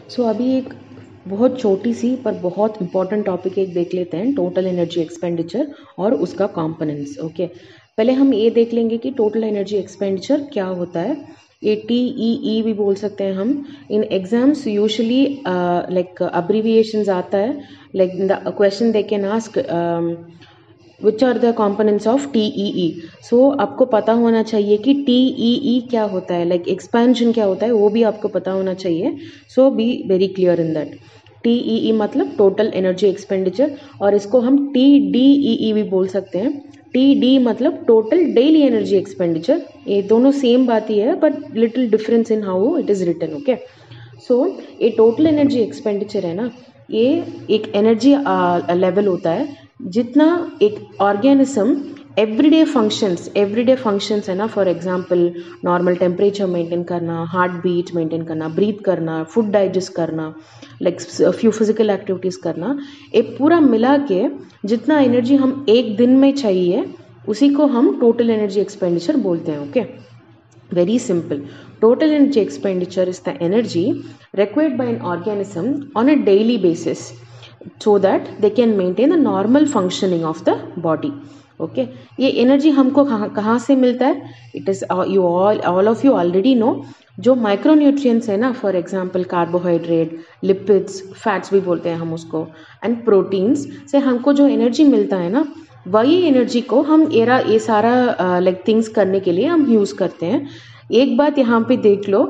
सो अभी एक बहुत छोटी सी पर बहुत इंपॉर्टेंट टॉपिक एक देख लेते हैं, टोटल एनर्जी एक्सपेंडिचर और उसका कंपोनेंट्स। ओके, पहले हम ये देख लेंगे कि टोटल एनर्जी एक्सपेंडिचर क्या होता है। ये TEE भी बोल सकते हैं हम। In exams usually like abbreviations आता है, like the question they can ask which are the components of TEE। So आपको पता होना चाहिए कि TEE क्या होता है, लाइक एक्सपेंशन क्या होता है, वो भी आपको पता होना चाहिए। So be very clear in that. TEE मतलब टोटल एनर्जी एक्सपेंडिचर, और इसको हम TDEE भी बोल सकते हैं। TD मतलब टोटल डेली एनर्जी एक्सपेंडिचर। ये दोनों सेम बात ही है, but little difference in how it is written. Okay, so ये टोटल एनर्जी एक्सपेंडिचर है ना, ये एक एनर्जी लेवल होता है जितना एक ऑर्गेनिज्म एवरीडे फंक्शंस है ना। For example normal temperature maintain करना, हार्ट बीट मेंटेन करना, ब्रीथ करना, फूड डाइजेस्ट करना, लाइक फ्यू फिजिकल एक्टिविटीज़ करना, ये पूरा मिला के जितना एनर्जी हम एक दिन में चाहिए उसी को हम टोटल एनर्जी एक्सपेंडिचर बोलते हैं। Okay, very simple. Total energy expenditure is the energy required by an organism on a daily basis so that they can maintain the normal functioning of the body. Okay, ये energy हमको कहाँ से मिलता है? It is you all of you already know, जो micronutrients है ना, for example carbohydrate, lipids, fats भी बोलते हैं हम उसको, एंड प्रोटीन्स से हमको जो एनर्जी मिलता है ना, वही एनर्जी को हम ये सारा लाइक थिंग्स करने के लिए हम यूज़ करते हैं। एक बात यहाँ पे देख लो,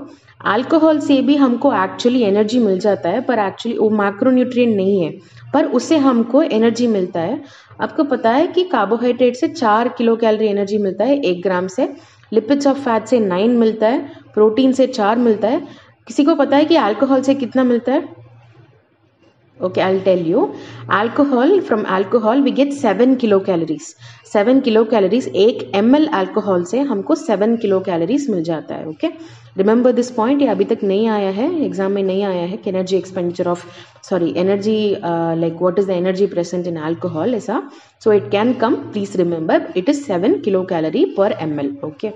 अल्कोहल से भी हमको एक्चुअली एनर्जी मिल जाता है, पर एक्चुअली वो मैक्रोन्यूट्रिएंट नहीं है, पर उससे हमको एनर्जी मिलता है। आपको पता है कि कार्बोहाइड्रेट से 4 किलो कैलोरी एनर्जी मिलता है 1 ग्राम से, लिपिड्स ऑफ फैट से 9 मिलता है, प्रोटीन से 4 मिलता है। किसी को पता है कि अल्कोहल से कितना मिलता है? Okay, I'll tell you. From alcohol we get 7 kilo calories. 7 kilo calories, 1 ml alcohol से हमको 7 किलो कैलोरीज मिल जाता है। ओके, रिमेंबर दिस पॉइंट, ये अभी तक नहीं आया है, एग्जाम में नहीं आया है कि energy expenditure of energy like what is the energy present in alcohol, ऐसा। So it can come, please remember it is 7 kilo calorie per ml। Okay,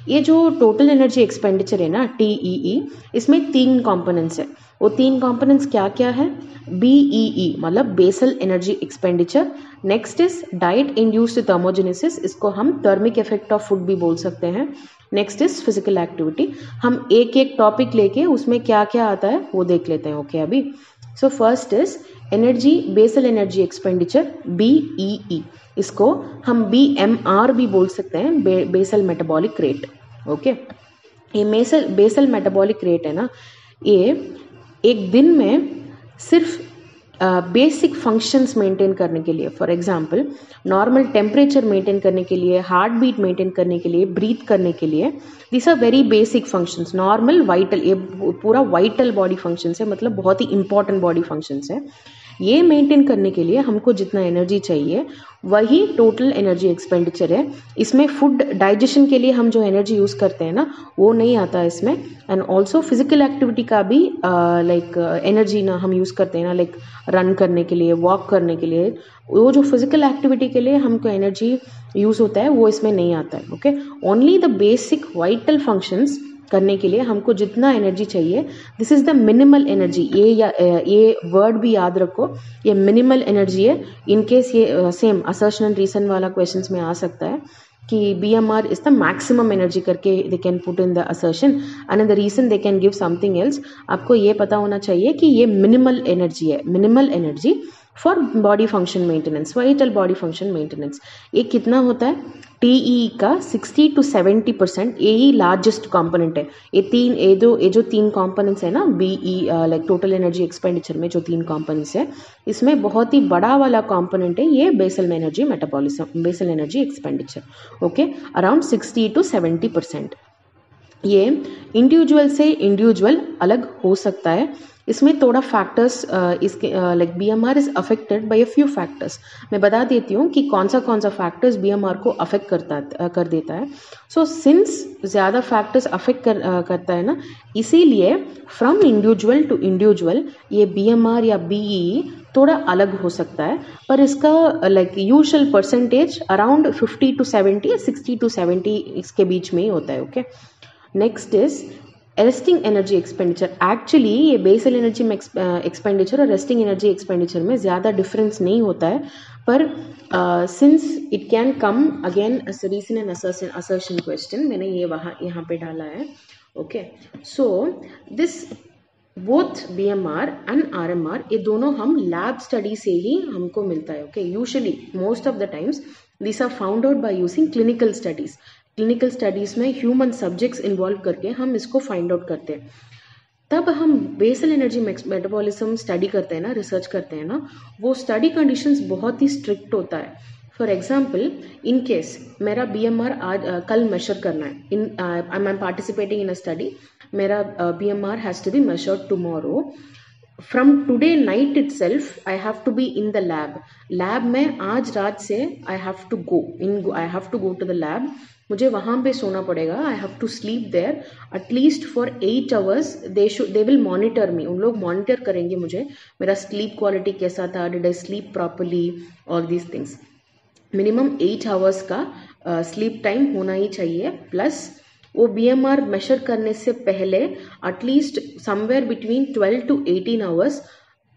ये जो टोटल एनर्जी एक्सपेंडिचर है ना, TEE, इसमें 3 कॉम्पोनेंट्स है। वो 3 कॉम्पोनेंट्स क्या क्या है? BEE मतलब basal energy expenditure, next is diet induced thermogenesis, इसको हम थर्मिक इफेक्ट ऑफ फूड भी बोल सकते हैं, नेक्स्ट इज फिजिकल एक्टिविटी। हम एक एक टॉपिक लेके उसमें क्या क्या आता है वो देख लेते हैं। ओके, अभी so first is energy, basal energy expenditure, BEE, इसको हम BMR भी बोल सकते हैं, बेसल मेटाबॉलिक रेट। ओके, ये बेसल मेटाबॉलिक रेट है ना, ये एक दिन में सिर्फ बेसिक फंक्शंस मेंटेन करने के लिए, for example normal temperature maintain करने के लिए, हार्ट बीट मेंटेन करने के लिए, ब्रीथ करने के लिए, this are very basic functions, normal vital, ये पूरा वाइटल बॉडी फंक्शंस है, मतलब बहुत ही इंपॉर्टेंट बॉडी फंक्शंस है। ये मेंटेन करने के लिए हमको जितना एनर्जी चाहिए वही टोटल एनर्जी एक्सपेंडिचर है। इसमें फूड डाइजेशन के लिए हम जो एनर्जी यूज़ करते हैं ना, वो नहीं आता है इसमें। एंड ऑल्सो फिजिकल एक्टिविटी का भी लाइक एनर्जी ना हम यूज़ करते हैं ना, लाइक रन करने के लिए, वॉक करने के लिए, वो जो फिजिकल एक्टिविटी के लिए हमको एनर्जी यूज़ होता है वो इसमें नहीं आता है। Okay, only the basic vital functions करने के लिए हमको जितना एनर्जी चाहिए, this is the minimal energy. ये वर्ड भी याद रखो, ये मिनिमल एनर्जी है। इन केस ये सेम असर्शन एंड रीजन वाला क्वेश्चंस में आ सकता है कि BMR is the maximum energy करके they can put in the assertion, and the reason they can give something else. आपको ये पता होना चाहिए कि ये मिनिमल एनर्जी है, minimal energy for body function maintenance, vital body function maintenance. ये कितना होता है? TEE का 60 to 70%, यही लार्जेस्ट कॉम्पोनेंट है। ये जो 3 कॉम्पोनेंट्स है ना, BE like total energy expenditure में जो 3 कॉम्पोनेंट्स है, इसमें बहुत ही बड़ा वाला कॉम्पोनेंट है ये basal energy metabolism, basal energy expenditure. Okay, around 60 to 70%। ये इंडिविजुअल से इंडिविजुअल अलग हो सकता है। इसमें थोड़ा फैक्टर्स इसके like BMR is affected by a few factors. मैं बता देती हूँ कि कौन सा फैक्टर्स BMR को अफेक्ट कर देता है। सो सिंस ज़्यादा फैक्टर्स अफेक्ट करता है ना, इसीलिए फ्रॉम इंडिविजुअल टू इंडिविजुअल ये BMR या BEE थोड़ा अलग हो सकता है, पर इसका like usual percentage around 50 to 70, 60 to 70 इसके बीच में ही होता है। Okay, next is resting energy expenditure, actually ये बेसल एनर्जी एक्सपेंडिचर और रेस्टिंग एनर्जी एक्सपेंडिचर में ज़्यादा डिफरेंस नहीं होता है, पर since it can come again reason and assertion question, मैंने ये यहाँ पे डाला है. Okay, so this both BMR and RMR ये दोनों हम लैब स्टडी से ही हमको मिलता है. Okay, usually most of the times this are found out by using clinical studies. Clinical studies में ह्यूमन सब्जेक्ट्स इन्वॉल्व करके हम इसको फाइंड आउट करते हैं. तब हम बेसल एनर्जी मेटाबॉलिज्म स्टडी करते हैं ना, रिसर्च करते हैं ना, वो स्टडी कंडीशंस बहुत ही स्ट्रिक्ट होता है. फॉर एग्जाम्पल, इन केस मेरा BMR आज कल मेजर करना है, I am participating in a study, मेरा BMR has to be measured tomorrow. From today night itself I have to be in the lab में आज रात से I have to go to the lab. मुझे वहाँ पे सोना पड़ेगा. I have to sleep there at least for 8 hours. They will monitor me. उन लोग मॉनिटर करेंगे मुझे, मेरा स्लीप क्वालिटी कैसा था, did I sleep properly, all these things. Minimum 8 hours का स्लीप टाइम होना ही चाहिए. प्लस वो BMR मेजर करने से पहले at least somewhere between 12 to 18 hours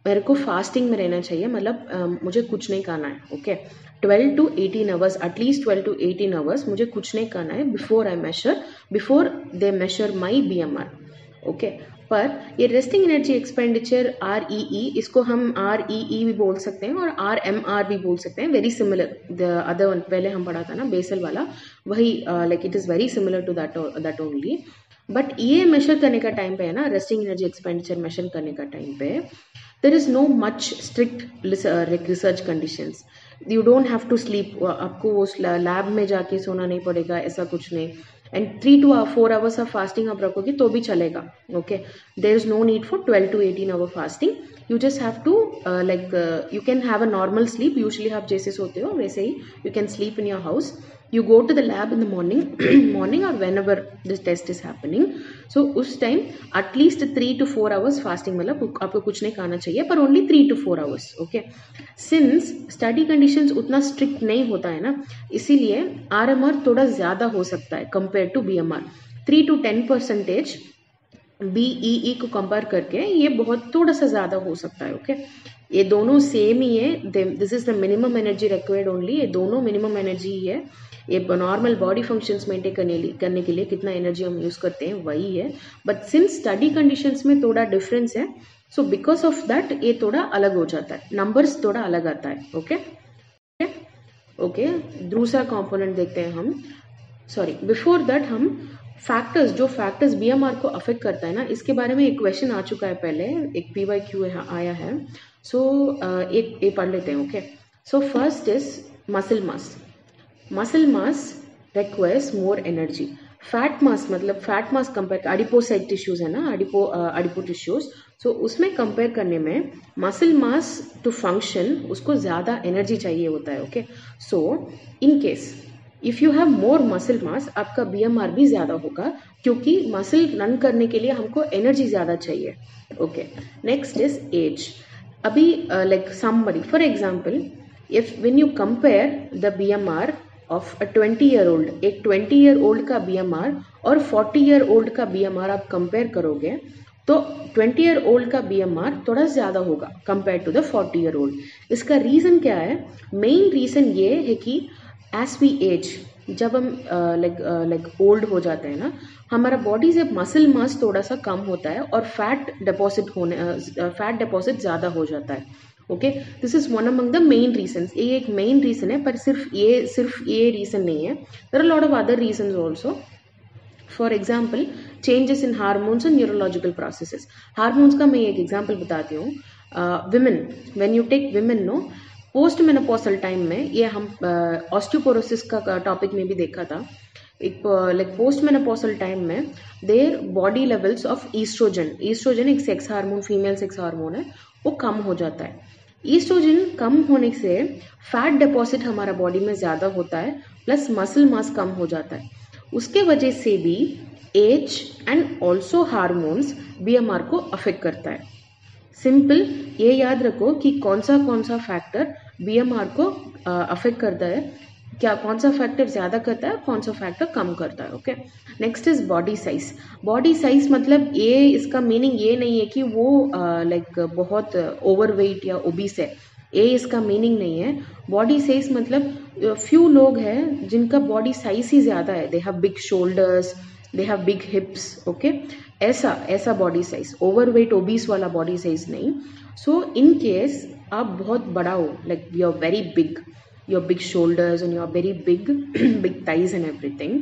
मेरे को फास्टिंग में रहना चाहिए. मतलब मुझे कुछ नहीं खाना है. Okay, 12 to 18 hours, at least 12 to 18 hours मुझे कुछ नहीं खाना है before they measure my BMR. Okay, पर ये रेस्टिंग एनर्जी एक्सपेंडिचर REE, इसको हम REE भी बोल सकते हैं और RMR भी बोल सकते हैं. Very similar, the other one पहले हम पढ़ा था ना बेसल वाला, वही like it is very similar to that only. But ये मेजर करने का टाइम पे है ना, रेस्टिंग एनर्जी एक्सपेंडिचर मेजर करने का टाइम पे there is no much strict research conditions. You don't have to sleep. आपको उस लैब में जाके सोना नहीं पड़ेगा, ऐसा कुछ नहीं. And 3 to 4 hours of fasting आप रखोगे तो भी चलेगा. Okay, there is no need for 12 to 18 hour fasting. You just have to you can have a normal sleep. Usually आप जैसे सोते हो वैसे ही you can sleep in your house. You go to the lab in the morning or whenever this test is happening. So उस time at least 3 to 4 hours fasting, मतलब आपको कुछ नहीं खाना चाहिए, पर only 3 to 4 hours. Okay, since study conditions उतना strict नहीं होता है ना, इसीलिए RMR थोड़ा ज़्यादा हो सकता है compared to BMR. 3 to 10% BEE को कंपेयर करके ये बहुत थोड़ा सा ज़्यादा हो सकता है. ओके, ये दोनों सेम ही है. This is the minimum energy required only. ये दोनों मिनिमम एनर्जी ही है. ये नॉर्मल बॉडी फंक्शंस मेंटेन करने के लिए कितना एनर्जी हम यूज़ करते हैं वही है. बट सिंस स्टडी कंडीशंस में थोड़ा डिफरेंस है, सो बिकॉज ऑफ दैट ये थोड़ा अलग हो जाता है, नंबर्स थोड़ा अलग आता है. ओके, दूसरा कंपोनेंट देखते हैं हम. सॉरी, बिफोर दैट हम फैक्टर्स, जो फैक्टर्स BMR को अफेक्ट करता है ना, इसके बारे में एक क्वेश्चन आ चुका है पहले, एक PYQ आया है. सो एक पढ़ लेते हैं. Okay, so first is muscle mass. Muscle mass requires more energy. Fat mass, मतलब fat mass compare, adipocyte tissues है ना, एडिपो टिश्यूज, सो उसमें कंपेयर करने में मसल मास टू फंक्शन उसको ज़्यादा एनर्जी चाहिए होता है. Okay, so in case if you have more muscle mass, आपका BMR भी ज़्यादा होगा, क्योंकि मसल रन करने के लिए हमको एनर्जी ज़्यादा चाहिए. Okay, next is age. अभी like somebody, for example, if when you compare the BMR of a 20-year-old, एक 20-year-old का BMR और 40-year-old का BMR आप कंपेयर करोगे तो 20-year-old का BMR थोड़ा ज़्यादा होगा कंपेयर टू द 40-year-old. इसका रीज़न क्या है? मेन रीज़न ये है कि एज वी एज, जब हम लाइक ओल्ड हो जाते हैं ना, हमारा बॉडी से मसल मास थोड़ा सा कम होता है और फैट डिपॉजिट ज़्यादा हो जाता है. Okay, this is one among the main reasons. ये एक मेन रीजन है, पर सिर्फ ये रीजन नहीं है. There are lot of other reasons also. For example, changes in hormones and neurological processes. Hormones का मैं एक एग्जाम्पल बताती हूँ. Women, when you take women, no, post menopausal time में, ये हम ऑस्टियोपोरोसिस का टॉपिक में भी देखा था. एक लाइक पोस्ट मेनोपॉजल टाइम में their body levels of estrogen एक sex hormone, female sex hormone है, वो कम हो जाता है. ईस्ट्रोजन कम होने से फैट डिपॉजिट हमारा बॉडी में ज़्यादा होता है, प्लस मसल मास कम हो जाता है. उसके वजह से भी age and also hormones BMR को अफेक्ट करता है. सिंपल ये याद रखो कि कौन सा फैक्टर BMR को अफेक्ट करता है. क्या कौन सा फैक्टर ज़्यादा करता है, कौन सा फैक्टर कम करता है। Okay, next is body size. Body size मतलब ये, इसका मीनिंग ये नहीं है कि वो बहुत ओवरवेट या ओबीस है, ये इसका मीनिंग नहीं है। बॉडी साइज मतलब फ्यू लोग हैं जिनका बॉडी साइज ही ज़्यादा है, they have big shoulders, they have big hips. Okay, ऐसा बॉडी साइज, ओवरवेट ओबीस वाला बॉडी साइज नहीं। सो इन केस आप बहुत बड़ा हो, like you are very big, your big shoulders and your very big big thighs and everything,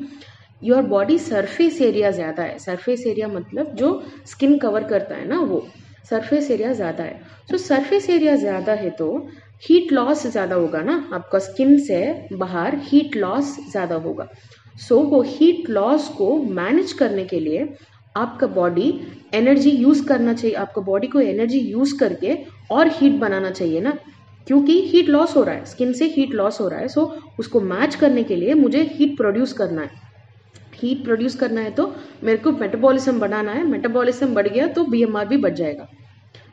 your body surface area ज़्यादा है। surface area मतलब जो skin cover करता है ना, वो surface area ज़्यादा है। so surface area ज़्यादा है तो heat loss ज़्यादा होगा ना, आपका skin से बाहर heat loss ज़्यादा होगा। so वो heat loss को manage करने के लिए आपका बॉडी एनर्जी यूज़ करना चाहिए, आपका बॉडी को एनर्जी यूज़ करके और हीट बनाना चाहिए ना, क्योंकि हीट लॉस हो रहा है, स्किन से हीट लॉस हो रहा है। सो उसको मैच करने के लिए मुझे हीट प्रोड्यूस करना है। हीट प्रोड्यूस करना है तो मेरे को मेटाबॉलिज्म बढ़ाना है, मेटाबॉलिज्म बढ़ गया तो बीएमआर भी बढ़ जाएगा।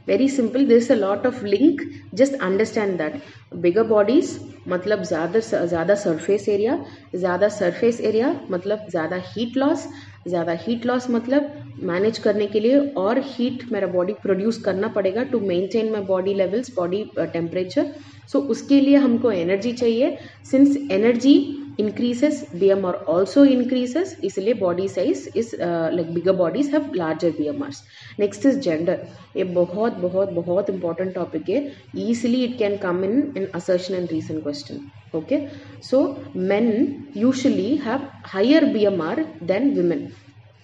Very simple, there is a lot of link, just understand that. Bigger bodies मतलब ज़्यादा सरफेस एरिया, ज़्यादा सरफेस एरिया मतलब ज़्यादा हीट लॉस, ज़्यादा हीट लॉस मतलब मैनेज करने के लिए और हीट मेरा बॉडी प्रोड्यूस करना पड़ेगा to maintain my body levels, body temperature. So उसके लिए हमको एनर्जी चाहिए। Since energy increases, BMR also increases, इसलिए body size is like bigger bodies have larger BMRs. Next is gender. ये बहुत बहुत बहुत important topic है, easily it can come in assertion and reason question. Okay, so men usually have higher BMR than women.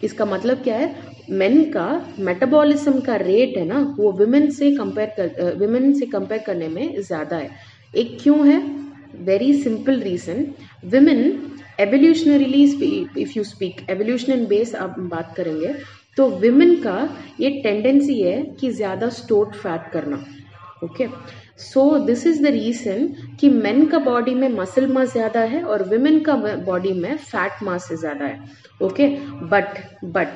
इसका मतलब क्या है, main का मेटाबॉलिज्म का रेट है ना, वो विमेन से कंपेयर करने में ज़्यादा है। एक क्यों है, very simple reason, women evolutionarily, if you speak evolution base आप बात करेंगे तो विमेन का ये टेंडेंसी है कि ज़्यादा स्टोर्ड फैट करना। Okay, so this is the reason कि मेन का बॉडी में मसल मास ज़्यादा है और विमेन का बॉडी में फैट मास से ज़्यादा है। Okay, but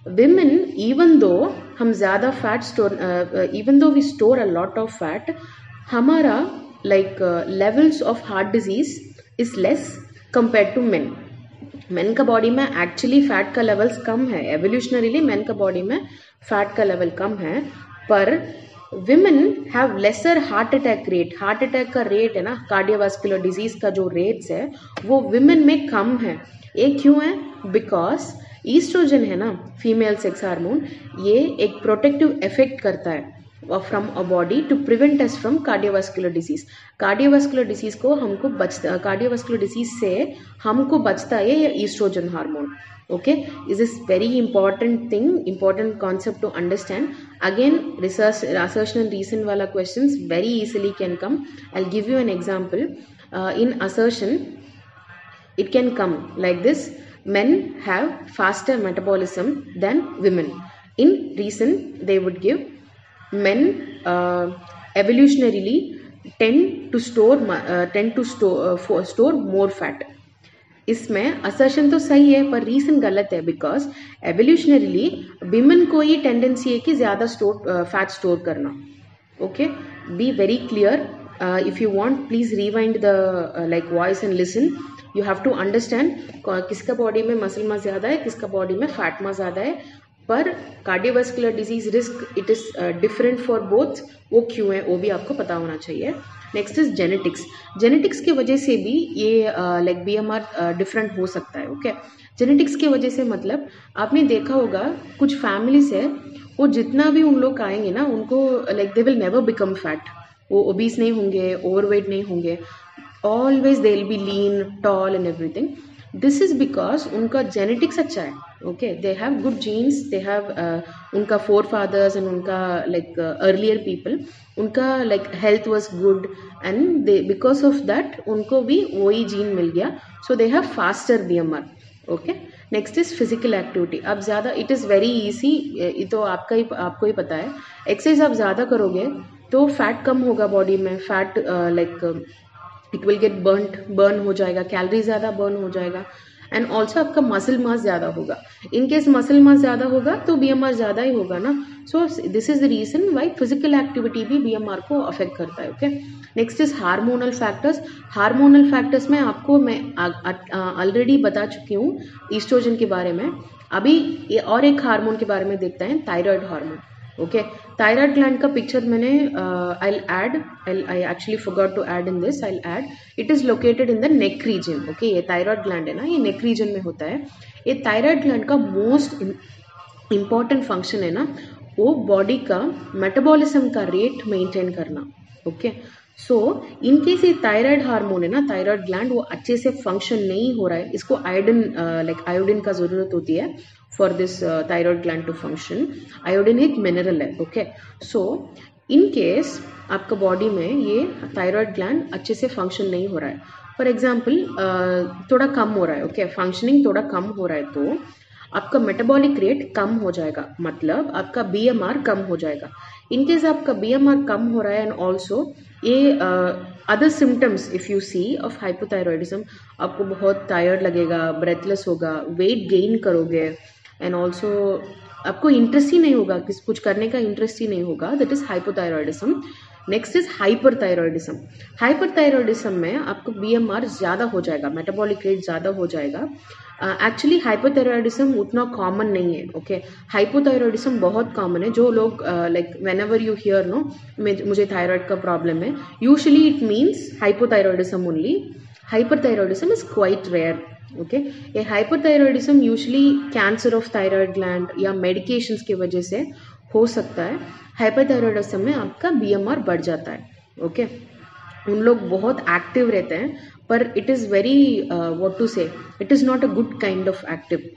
women, even though हम ज़्यादा fat store, even though we store a lot of fat, हमारा levels of heart disease is less compare to men. Men का बॉडी में एक्चुअली फैट का लेवल्स कम है, एवोल्यूशनरीली मेन का body में फैट का लेवल कम है, पर women have lesser heart attack rate. Heart attack का रेट है ना, कार्डियोवास्कुलर डिजीज का जो रेट्स है वो विमेन में कम है। ये क्यों है, बिकॉज ईस्ट्रोजन है ना, फीमेल सेक्स हार्मोन, ये एक प्रोटेक्टिव इफेक्ट करता है from a body to prevent us from cardiovascular disease. Cardiovascular disease को हमको कार्डियोवास्कुलर डिजीज से हमको बचता है ये oestrogen hormone. Okay, this is very important thing, important concept to understand. Again, research, assertion and reason wala questions very easily can come. I'll give you an example. In assertion, it can come like this: men have faster metabolism than women. In reason, they would give men evolutionarily tend to store more fat. इसमें assertion तो सही है पर reason गलत है, because evolutionarily women को ये tendency है कि ज़्यादा फैट स्टोर करना। Okay, be very clear, if you want please rewind the voice and listen, you have to understand किसका बॉडी में मसल मास ज़्यादा है, किसका बॉडी में फैट मास ज़्यादा है, पर cardiovascular disease risk it is different for both, वो क्यों है वो भी आपको पता होना चाहिए। Next is genetics. जेनेटिक्स की वजह से भी ये बीएमआर डिफरेंट हो सकता है। ओके, जेनेटिक्स की वजह से मतलब आपने देखा होगा कुछ फैमिलीज है, वो जितना भी उन लोग आएंगे ना, उनको they will never become fat, वो ओबीस नहीं होंगे, ओवरवेट नहीं होंगे, always they will be lean, tall and everything. This is because उनका जेनेटिक्स अच्छा है। Okay, they have good genes, they have उनका फोर फादर्स एंड उनका अर्लियर पीपल, उनका health was good and they because of that उनको भी वही gene मिल गया, so they have faster BMR. Okay, next is physical activity. अब ज़्यादा, इट इज़ वेरी ईजी, ये तो आपको ही पता है, एक्सरसाइज आप ज़्यादा करोगे तो फैट कम होगा बॉडी में, fat it will get burn हो जाएगा, कैलोरी ज़्यादा बर्न हो जाएगा, एंड ऑल्सो आपका मसल मास ज़्यादा होगा। इन केस मसल मास ज़्यादा होगा तो बीएमआर ज़्यादा ही होगा ना, so this is the reason why physical activity भी BMR को अफेक्ट करता है. Okay, next is hormonal factors. Hormonal factors में आपको मैं ऑलरेडी बता चुकी हूँ ईस्ट्रोजन के बारे में. अभी और एक हार्मोन के बारे में देखते हैं, thyroid hormone. Okay, thyroid gland का पिक्चर मैंने I actually forgot to add in this. I add it is located in the neck region. Okay, ये थायराइड ग्लैंड है ना, ये नेक रीजन में होता है. ये थायराइड ग्लैंड का मोस्ट इम्पॉर्टेंट फंक्शन है ना, वो बॉडी का मेटाबॉलिज्म का रेट मेंटेन करना. ओके, सो इन केस ये थायराइड हार्मोन है ना, थायराइड ग्लैंड वो अच्छे से फंक्शन नहीं हो रहा है, इसको आयोडीन लाइक आयोडीन का जरूरत होती है for this thyroid gland to function. Iodine एक मिनरल है. ओके, सो इन केस आपका बॉडी में ये थायराइड ग्लैंड अच्छे से फंक्शन नहीं हो रहा है, फॉर एग्जाम्पल थोड़ा कम हो रहा है. ओके, फंक्शनिंग थोड़ा कम हो रहा है तो आपका मेटाबॉलिक रेट कम हो जाएगा, मतलब आपका BMR कम हो जाएगा. इनकेस आपका BMR कम हो रहा है एंड ऑल्सो ये other symptoms if you see of hypothyroidism, आपको बहुत टायर्ड लगेगा, ब्रेथलेस होगा, वेट गेन करोगे एंड ऑल्सो आपको इंटरेस्ट ही नहीं होगा, कुछ करने का इंटरेस्ट ही नहीं होगा. That is hypothyroidism. Next is hyperthyroidism. Hyperthyroidism में आपको BMR ज़्यादा हो जाएगा, मेटाबॉलिक रेट ज़्यादा हो जाएगा. एक्चुअली हाइपोथायरॉयडिज्म उतना कॉमन नहीं है. ओके, हाइपोथायरॉयडिज्म बहुत कॉमन है. जो लोग like whenever you hear no मुझे थायराइड का प्रॉब्लम है, usually it means hypothyroidism only. Hyperthyroidism is quite rare. Okay, ये hyperthyroidism usually cancer of thyroid gland या मेडिकेशंस की वजह से हो सकता है. हाइपरथायरॉयडिज्म में आपका BMR बढ़ जाता है. ओके, उन लोग बहुत एक्टिव रहते हैं, पर it is very what to say, it is not a good kind of active.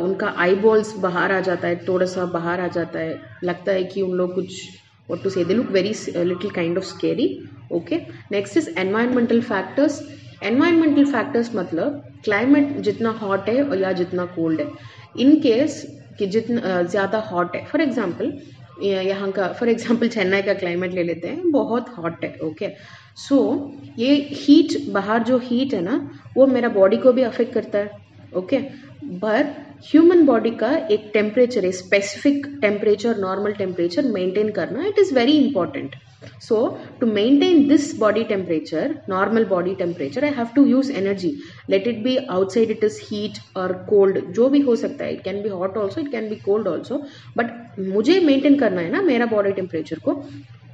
उनका आई बॉल्स बाहर आ जाता है, थोड़ा सा बाहर आ जाता है, लगता है कि उन लोग कुछ व्हाट टू से, they look very little kind of scary. Okay, next is environmental factors. Environmental factors मतलब क्लाइमेट जितना हॉट है या जितना कोल्ड है. इन केस कि जितना ज़्यादा हॉट है, फॉर एग्जाम्पल यहाँ का, फॉर एग्जाम्पल चेन्नई का क्लाइमेट ले लेते हैं, बहुत हॉट है. ओके, सो ये हीट, बाहर जो हीट है ना, वो मेरा बॉडी को भी अफेक्ट करता है. ओके, बट ह्यूमन बॉडी का एक टेम्परेचर है, specific temperature, normal temperature maintain करना, it is very important. So to maintain this body temperature, normal body temperature, I have to use energy. Let it be outside, it is heat or cold, जो भी हो सकता है. It can be hot also, it can be cold also. But मुझे maintain करना है ना मेरा body temperature को,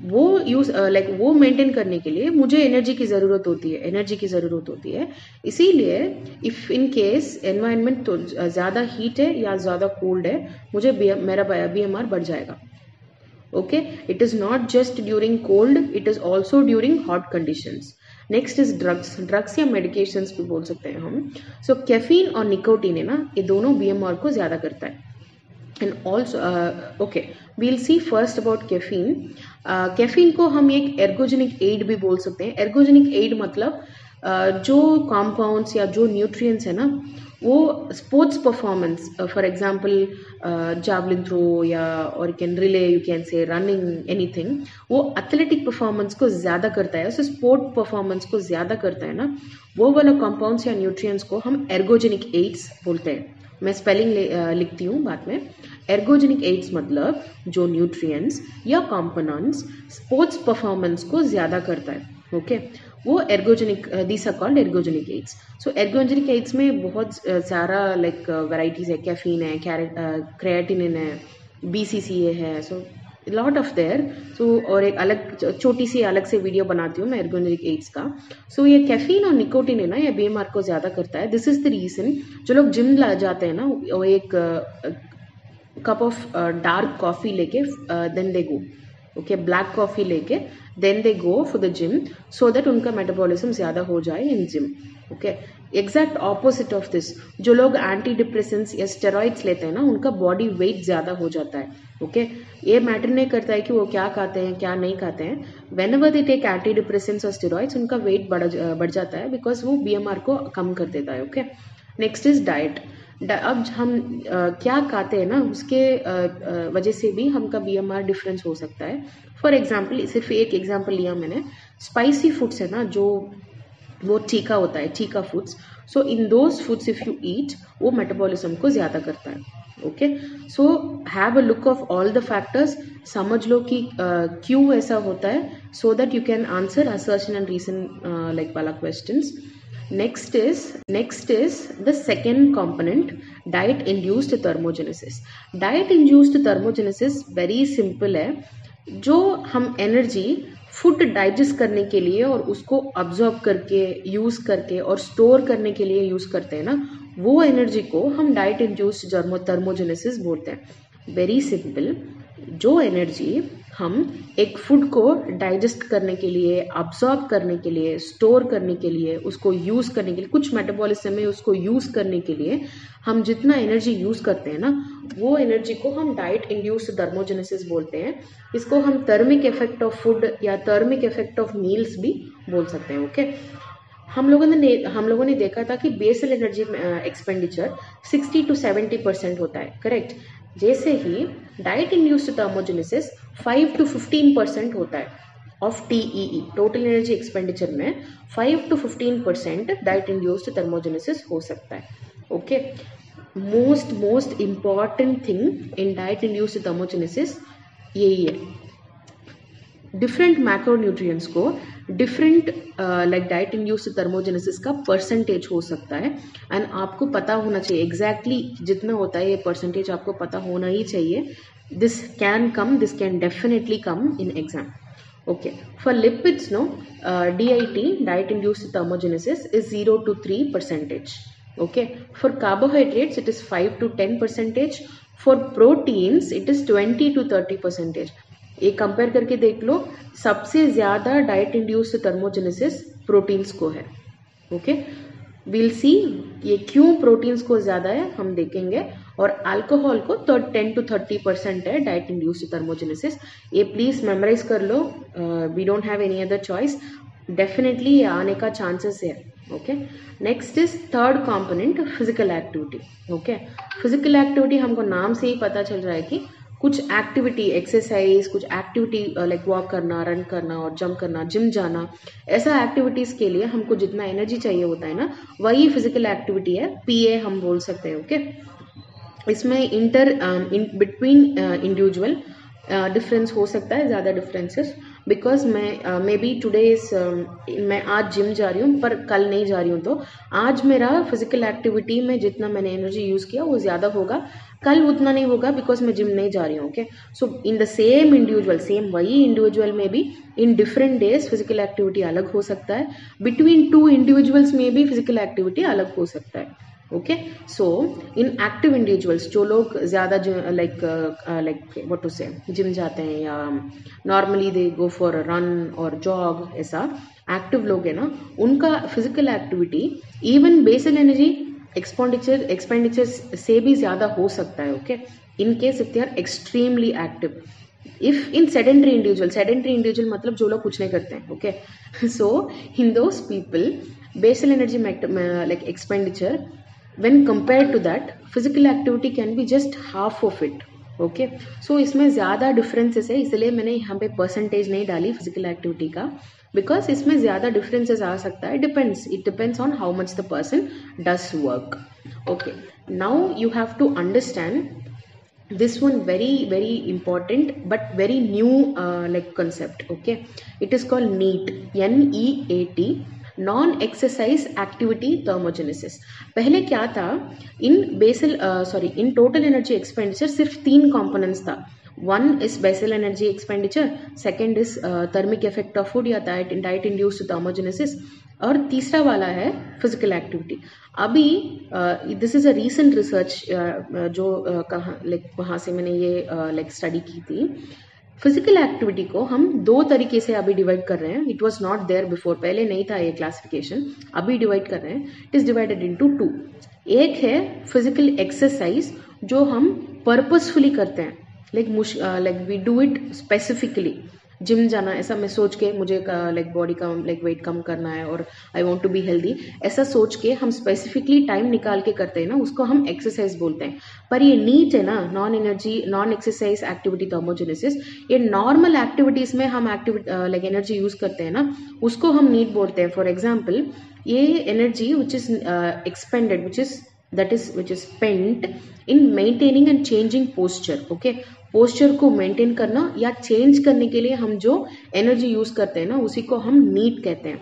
वो यूज लाइक वो मेंटेन करने के लिए मुझे एनर्जी की ज़रूरत होती है, एनर्जी की ज़रूरत होती है. इसीलिए इफ़ इन केस एनवायरनमेंट तो ज़्यादा हीट है या ज़्यादा कोल्ड है, मुझे मेरा BMR बढ़ जाएगा. Okay, it is not just during cold, it is also during hot conditions. Next is drugs या medications भी बोल सकते हैं हम. So caffeine और nicotine है ना, ये दोनों BMR को ज़्यादा करता है. And also okay, we'll see first about caffeine. Caffeine को हम एक ergogenic aid भी बोल सकते हैं. Ergogenic aid मतलब जो compounds या जो nutrients है ना, वो sports performance, for example javelin throw या और can relay, you can say running, anything, वो एथलेटिक परफॉर्मेंस को ज़्यादा करता है, उसे स्पोर्ट परफॉर्मेंस को ज़्यादा करता है ना, वो वाला कंपाउंड्स या न्यूट्रिएंट्स को हम एर्गोजेनिक एड्स बोलते हैं. मैं स्पेलिंग लिखती हूँ बाद में. एर्गोजेनिक एड्स मतलब जो न्यूट्रिएंट्स या कंपोनेंट्स स्पोर्ट्स परफॉर्मेंस को ज़्यादा करता है. ओके, वो ergogenic, these are called ergogenic aids. So ergogenic aids में बहुत सारा लाइक वेराइटीज़ है. कैफीन है, क्रिएटिनिन है, BCCA है, सो लॉट ऑफ देयर. सो और एक अलग छोटी सी अलग से वीडियो बनाती हूँ मैं एर्गोजेनिक एड्स का. सो ये कैफीन और निकोटिन है ना, ये BMR को ज़्यादा करता है. दिस इज़ द रीज़न जो लोग जिम जाते हैं ना, वो एक कप ऑफ डार्क कॉफ़ी लेके then they go. Okay, black coffee लेके then they go for the gym, so that उनका मेटाबॉलिज्म ज़्यादा हो जाए in gym. Okay, exact opposite of this, जो लोग एंटी डिप्रेसेंट्स या स्टेरॉइड्स लेते हैं ना, उनका बॉडी वेट ज़्यादा हो जाता है. ओके, ये मैटर नहीं करता है कि वो क्या खाते हैं क्या नहीं खाते हैं. Whenever they take antidepressants और स्टेरॉइड्स, उनका वेट बढ़ जाता है, बिकॉज वो BMR को कम कर देता है. Okay, next is diet. अब हम क्या खाते हैं ना, उसके वजह से भी हमका BMR डिफरेंस हो सकता है. फॉर एग्जाम्पल, सिर्फ एक एग्जाम्पल लिया मैंने, स्पाइसी फूड्स है ना, जो वो तीखा होता है, तीखा foods. So in those foods if you eat, वो मेटाबॉलिज्म को ज़्यादा करता है. Okay, so have a look of all the factors, समझ लो कि क्यों ऐसा होता है, so that you can answer assertion and reason like वाला questions. Next is the second component, diet induced thermogenesis. Diet induced thermogenesis very simple है. जो हम एनर्जी फूड डाइजेस्ट करने के लिए और उसको अब्जॉर्ब करके यूज करके और स्टोर करने के लिए यूज करते हैं ना, वो एनर्जी को हम डाइट इंड्यूस्ड थर्मोजेनेसिस बोलते हैं. वेरी सिंपल, जो एनर्जी हम एक फूड को डाइजेस्ट करने के लिए, अब्सॉर्ब करने के लिए, स्टोर करने के लिए, उसको यूज करने के लिए, कुछ मेटाबॉलिज्म में उसको यूज करने के लिए हम जितना एनर्जी यूज करते हैं ना, वो एनर्जी को हम डाइट इंड्यूस्ड थर्मोजेनेसिस बोलते हैं. इसको हम थर्मिक इफेक्ट ऑफ फूड या थर्मिक इफेक्ट ऑफ मील्स भी बोल सकते हैं. ओके, हम लोगों ने देखा था कि बेसल एनर्जी एक्सपेंडिचर 60 to 70% होता है, करेक्ट. जैसे ही डाइट इंड्यूस्ड थर्मोजेनेसिस 5 to 15% होता है of TEE, total energy expenditure में 5 to 15% डाइट इंड्यूस्ड थर्मोजेनेसिस हो सकता है. Okay, most important thing in diet induced thermogenesis यही है. डिफरेंट मैक्रोन्यूट्रिएंट्स को different like diet induced thermogenesis का परसेंटेज हो सकता है, एंड आपको पता होना चाहिए एग्जैक्टली जितना होता है ये परसेंटेज आपको पता होना ही चाहिए. This can definitely come in exam. Okay, for lipids, no, DIT, diet induced thermogenesis, is 0 to 3%. Okay, for carbohydrates it is 5 to 10%. For proteins it is 20 to 30%. ये कंपेयर करके देख लो, सबसे ज्यादा डाइट इंड्यूस्ड थर्मोजेनेसिस प्रोटीन्स को है. Okay, will see ये क्यों proteins को ज्यादा है हम देखेंगे, और अल्कोहल को 10 to 30% है डाइट इंड्यूस्ड थर्मोजेनेसिस. ये प्लीज मेमोराइज कर लो, we don't have any other choice, definitely ये आने का चांसेस है. Okay, next is third component, physical activity. Okay, physical activity हमको नाम से ही पता चल रहा है कि कुछ एक्टिविटी, एक्सरसाइज, कुछ एक्टिविटी लाइक वॉक करना, रन करना और जंप करना, जिम जाना, ऐसा एक्टिविटीज के लिए हमको जितना एनर्जी चाहिए होता है ना, वही फिजिकल एक्टिविटी है, PA हम बोल सकते हैं. ओके, इसमें बिटवीन इंडिविजुअल डिफरेंस हो सकता है, ज़्यादा differences, because may be today मैं आज जिम जा रही हूँ पर कल नहीं जा रही हूँ, तो आज मेरा फिजिकल एक्टिविटी में जितना मैंने एनर्जी यूज़ किया वो ज़्यादा होगा, कल उतना नहीं होगा बिकॉज मैं जिम नहीं जा रही हूँ. Okay, so in the same individual, same वही इंडिविजुअल में भी in different days physical activity अलग हो सकता है, बिटवीन टू इंडिविजुअल्स में भी फिजिकल एक्टिविटी अलग हो सकता है. Okay, so in active individuals, जो लोग ज़्यादा like what to say gym जाते हैं या normally they go for run और जॉग, ऐसा एक्टिव लोग हैं ना, उनका physical activity even basal energy expenditure से भी ज़्यादा हो सकता है. Okay, in case if they are extremely active. If in sedentary individual मतलब जो लोग कुछ नहीं करते हैं. Okay, so in those people basal energy like expenditure when compared to that physical activity can be just half of it. Okay, so इसमें ज़्यादा differences है, इसलिए मैंने यहाँ पे परसेंटेज नहीं डाली फिजिकल एक्टिविटी का, बिकॉज इसमें ज़्यादा डिफरेंसेस आ सकता है. It depends on how much the person does work. Okay, now you have to understand this one, very important but very new like concept. Okay, it is called NEAT, NEAT, non exercise activity thermogenesis. पहले क्या था, in total energy expenditure सिर्फ 3 components था. One is basal energy expenditure, second is thermic effect of food या diet induced thermogenesis, और तीसरा वाला है फिजिकल एक्टिविटी. अभी this is a recent research जो वहाँ से मैंने ये स्टडी की थी. फिजिकल एक्टिविटी को हम 2 तरीके से अभी डिवाइड कर रहे हैं. It was not there before, पहले नहीं था ये क्लासिफिकेशन, अभी डिवाइड कर रहे हैं. It is divided into 2. एक है फिजिकल एक्सरसाइज जो हम पर्पसफुली करते हैं, like we do it specifically. Gym जाना, ऐसा मैं सोच के मुझे बॉडी का वेट कम करना है और I want to be healthy, ऐसा सोच के हम स्पेसिफिकली टाइम निकाल के करते हैं ना, उसको हम एक्सरसाइज बोलते हैं. पर ये नीट है ना, नॉन एक्सरसाइज एक्टिविटी थर्मोजेनेसिस, ये नॉर्मल एक्टिविटीज में हम एनर्जी यूज करते हैं ना, उसको हम नीट बोलते हैं. फॉर एग्जाम्पल, ये energy which is expanded, which is that is which is spent in maintaining and changing posture. Okay, posture को मेंटेन करना या चेंज करने के लिए हम जो एनर्जी यूज करते हैं ना उसी को हम नीट कहते हैं.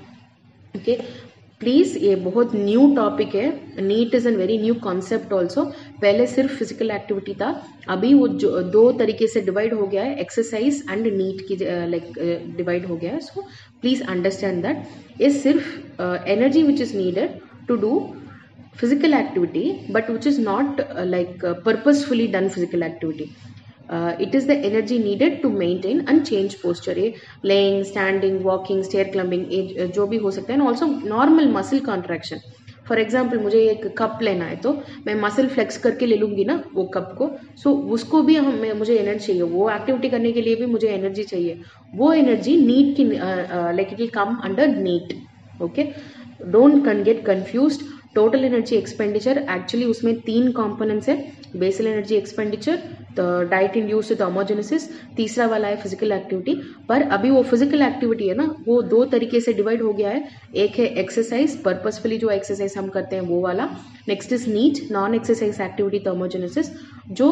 ओके, प्लीज ये बहुत न्यू टॉपिक है. NEAT is an very new concept also. पहले सिर्फ फिजिकल एक्टिविटी था, अभी वो जो दो तरीके से डिवाइड हो गया है, एक्सरसाइज एंड नीट की लाइक डिवाइड हो गया है. सो प्लीज अंडरस्टैंड दैट ये सिर्फ energy which is needed to do physical activity but which is not purposefully done physical activity. It is the energy needed to maintain and change posture. Laying, standing, walking, stair climbing, जो भी हो सकता है. and also normal muscle contraction. For example मुझे एक cup लेना है तो मैं मसल फ्लेक्स करके ले लूंगी ना वो कप को. सो उसको भी मुझे एनर्जी चाहिए, वो एक्टिविटी करने के लिए भी मुझे एनर्जी चाहिए. वो एनर्जी नीड की like it will come under NEAT. Okay, don't get confused. Total energy expenditure actually उसमें 3 कंपोनेंट्स है. Basal energy expenditure, diet induced thermogenesis, तीसरा वाला है फिजिकल एक्टिविटी. पर अभी वो फिजिकल एक्टिविटी है ना वो 2 तरीके से डिवाइड हो गया है. एक है एक्सरसाइज, पर्पसफुली जो एक्सरसाइज हम करते हैं वो वाला. Next is NEAT, non exercise activity thermogenesis, जो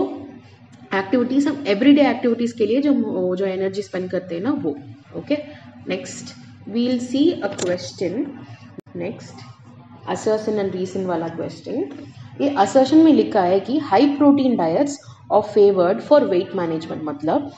एक्टिविटीज हम एवरीडे एक्टिविटीज के लिए जो एनर्जी स्पेंड करते हैं ना वो. Okay, next we will see a question. Next assertion and reason वाला क्वेश्चन. ये असर्शन में लिखा है कि high protein diets are favoured for weight management. मतलब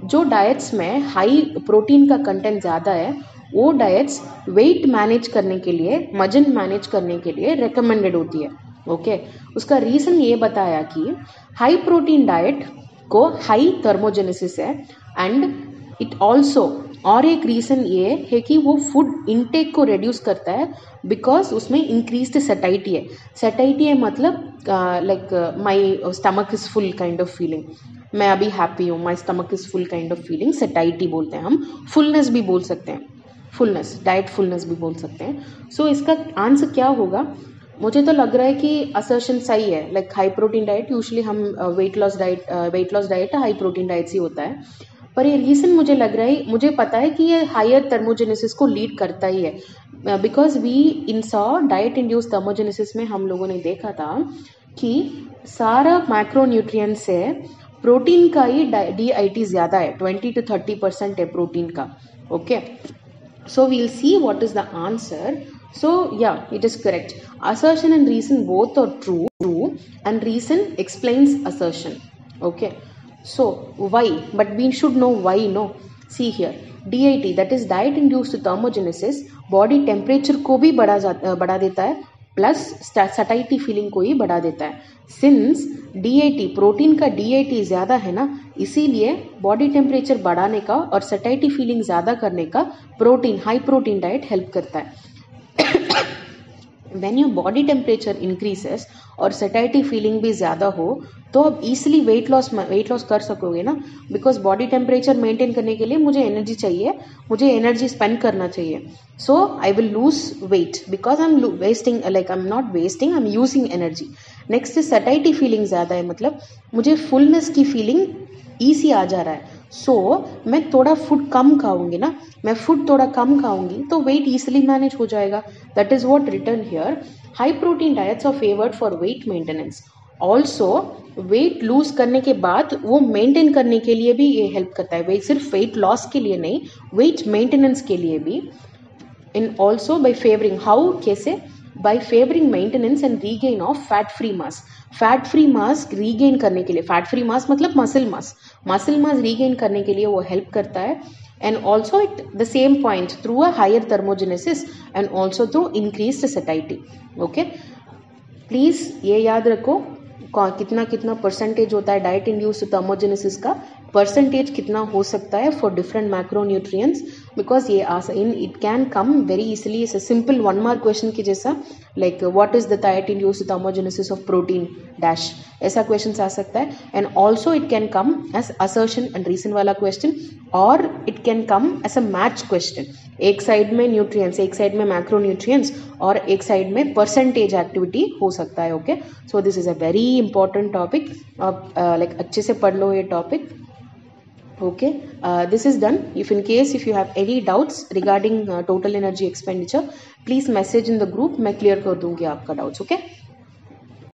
जो डाइट्स में हाई प्रोटीन का कंटेंट ज़्यादा है वो डाइट्स वेट मैनेज करने के लिए, वजन मैनेज करने के लिए रेकमेंडेड होती है. ओके, उसका रीज़न ये बताया कि हाई प्रोटीन डाइट को हाई थर्मोजेनेसिस है एंड इट ऑल्सो, और एक रीज़न ये है कि वो फूड इनटेक को रिड्यूस करता है बिकॉज उसमें इंक्रीज्ड सेटाइटी है. सेटाइटी है मतलब like my stomach is full kind of feeling. मैं अभी हैप्पी हूँ, my stomach is full kind of feeling. सेटाइटी बोलते हैं हम. फुलनेस भी बोल सकते हैं, फुलनेस, डाइट फुलनेस भी बोल सकते हैं. सो इसका आंसर क्या होगा? मुझे तो लग रहा है कि असर्शन सही है. Like high protein diet, usually हम weight loss diet high protein diets ही होता है. पर ये रीज़न मुझे लग रहा है, मुझे पता है कि ये हायर थर्मोजेनेसिस को लीड करता ही है. Because we in saw diet induce thermogenesis में हम लोगों ने देखा था कि सारा मैक्रोन्यूट्रिएंट से प्रोटीन का ही DIT ज़्यादा है, 20 to 30% है प्रोटीन का. Okay, so we'll see what is the answer. So yeah, it is correct. Assertion and reason both are true and reason explains assertion. Okay, so why? But we should know why, no? See here, DIT, that is diet induced thermogenesis, body temperature को भी बढ़ा देता है, plus satiety feeling को ही बढ़ा देता है. Since DIT, protein का DIT ज़्यादा है ना, इसीलिए बॉडी टेम्परेचर बढ़ाने का और सटाइटी फीलिंग ज़्यादा करने का protein, high protein diet help करता है. When your body temperature increases और satiety feeling भी ज़्यादा हो तो अब easily weight loss कर सकोगे ना. बिकॉज बॉडी टेम्परेचर मेंटेन करने के लिए मुझे एनर्जी चाहिए, मुझे एनर्जी स्पेंड करना चाहिए. So I will lose weight because I am wasting, like I am not wasting, I am using energy. Next satiety feeling ज़्यादा है, मतलब मुझे फुलनेस की फीलिंग ईजी आ जा रहा है. सो मैं थोड़ा फूड कम खाऊंगी ना, मैं फूड थोड़ा कम खाऊंगी तो वेट ईजिली मैनेज हो जाएगा. That is what written here. High protein diets are favoured for weight maintenance. Also weight lose करने के बाद वो मेंटेन करने के लिए भी ये हेल्प करता है. वेट सिर्फ वेट लॉस के लिए नहीं, वेट मेंटेनेंस के लिए भी. In also by favouring, how, कैसे? by favoring maintenance and regain of fat free mass. Fat free mass regain करने के लिए, फैट फ्री मास मतलब मसल मास रीगेन करने के लिए वो हेल्प करता है. And also it the same point through a higher thermogenesis and also through increased satiety. Okay, please ये याद रखो कितना परसेंटेज होता है डाइट इंड्यूस्ड थर्मोजेनेसिस का, परसेंटेज कितना हो सकता है फॉर डिफरेंट मैक्रोन्यूट्रिएंट्स. बिकॉज ये it can come very easily. It's a simple 1 mark question की जैसा, like what is the diet induced thermogenesis of protein dash, ऐसा क्वेश्चन आ सकता है. And also it can come as assertion and reason वाला question, और it can come as a match question. एक side में न्यूट्रिएंट्स, एक साइड में मैक्रोन्यूट्रिएंट्स और एक साइड में परसेंटेज एक्टिविटी हो सकता है. Okay, so this is a very important topic. Like अच्छे से पढ़ लो ये topic. Okay, this is done. If you have any doubts regarding total energy expenditure, please message in the group. मैं clear कर दूंगी आपका doubts. Okay.